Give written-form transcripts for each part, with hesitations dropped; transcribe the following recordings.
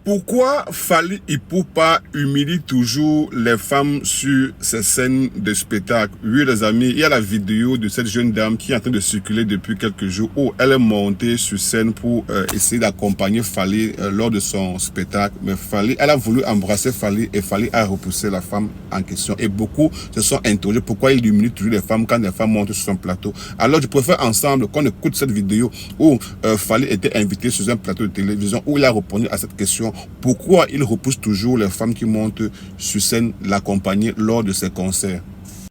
Pourquoi Fally Ipupa humilie toujours les femmes sur ces scènes de spectacle? Oui, les amis, il y a la vidéo de cette jeune dame qui est en train de circuler depuis quelques jours où elle est montée sur scène pour essayer d'accompagner Fally lors de son spectacle. Mais Fally, elle a voulu embrasser Fally et Fally a repoussé la femme en question. Et beaucoup se sont interrogés pourquoi il humilie toujours les femmes quand les femmes montent sur son plateau. Alors, je préfère ensemble qu'on écoute cette vidéo où Fally était invité sur un plateau de télévision où il a répondu à cette question. Pourquoi il repousse toujours les femmes qui montent sur scène l'accompagner lors de ses concerts?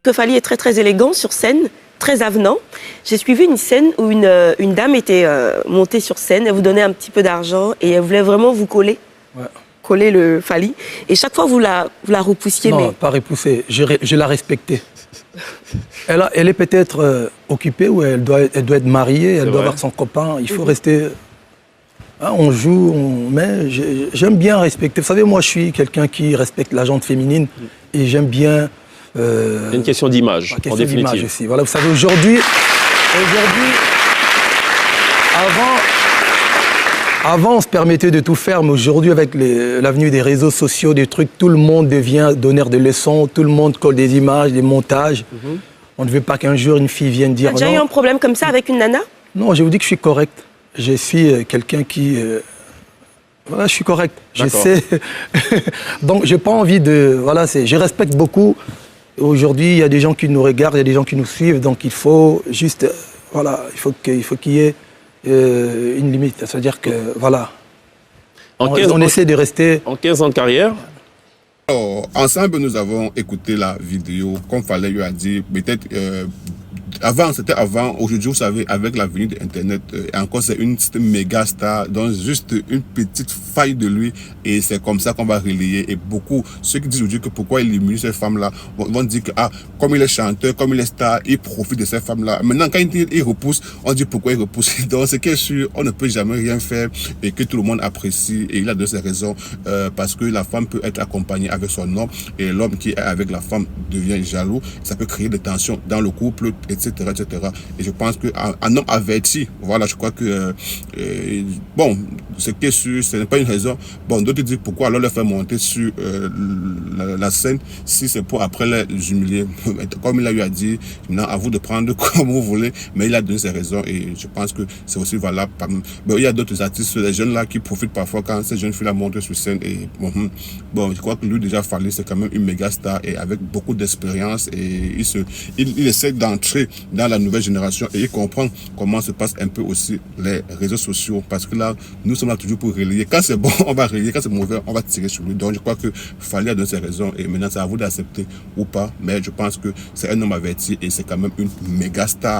Que Fally est très élégant sur scène, très avenant. J'ai suivi une scène où une dame était montée sur scène, elle vous donnait un petit peu d'argent et elle voulait vraiment vous coller. Ouais. Coller le Fally. Et chaque fois, vous la repoussiez. Non, mais... pas repousser. Je la respectais. Elle est peut-être occupée ou elle doit être mariée, elle doit avoir son copain. Il faut rester... Hein, on joue, mais j'aime bien respecter. Vous savez, moi, je suis quelqu'un qui respecte la gente féminine et j'aime bien... C'est une question d'image, en définitive. Aussi. Voilà, vous savez, aujourd'hui, avant, on se permettait de tout faire, mais aujourd'hui, avec l'avenue des réseaux sociaux, des trucs, tout le monde devient donneur de leçons, tout le monde colle des images, des montages. On ne veut pas qu'un jour, une fille vienne dire... Tu as déjà eu un problème comme ça avec une nana? Non, je vous dis que je suis correct. Je suis quelqu'un qui... Voilà, je suis correct. Je sais. Donc, je n'ai pas envie de... Voilà, je respecte beaucoup. Aujourd'hui, il y a des gens qui nous regardent, il y a des gens qui nous suivent. Donc, il faut juste... Voilà, il faut qu'il y ait une limite. C'est-à-dire que, voilà, on essaie de rester... En 15 ans de carrière. Alors, ensemble, nous avons écouté la vidéo. Comme Fally lui a dit, peut-être... Avant, c'était avant. Aujourd'hui, vous savez, avec la venue d'Internet, encore c'est une méga star, donc juste une petite faille de lui, et c'est comme ça qu'on va relayer. Et beaucoup, ceux qui disent aujourd'hui que pourquoi il humilie ces femmes-là, vont dire que, comme il est chanteur, comme il est star, il profite de ces femmes-là. Maintenant, quand il repousse, on dit pourquoi il repousse. Donc, c'est qu'il sûr, on ne peut jamais rien faire et que tout le monde apprécie, et il a de ses raisons, parce que la femme peut être accompagnée avec son homme, et l'homme qui est avec la femme devient jaloux. Ça peut créer des tensions dans le couple, etc. Et je pense qu'un homme averti, voilà, je crois que, bon, ce qui est sûr, ce n'est pas une raison. Bon, d'autres disent pourquoi alors les faire monter sur la scène si c'est pour après les humilier. Comme il a eu à dire, maintenant à vous de prendre comme vous voulez, mais il a donné ses raisons et je pense que c'est aussi valable. Bon, il y a d'autres artistes, les jeunes là qui profitent parfois quand ces jeunes filles la montent sur scène et bon, je crois que lui déjà Fally, c'est quand même une méga star et avec beaucoup d'expérience et il essaie d'entrer dans la nouvelle génération et il comprend comment se passent un peu aussi les réseaux sociaux parce que là, nous sommes là toujours pour relayer. Quand c'est bon, on va relayer. Quand c'est mauvais, on va tirer sur lui. Donc, je crois que Fally a donné ses raisons et maintenant, c'est à vous d'accepter ou pas. Mais je pense que c'est un homme averti et c'est quand même une méga star.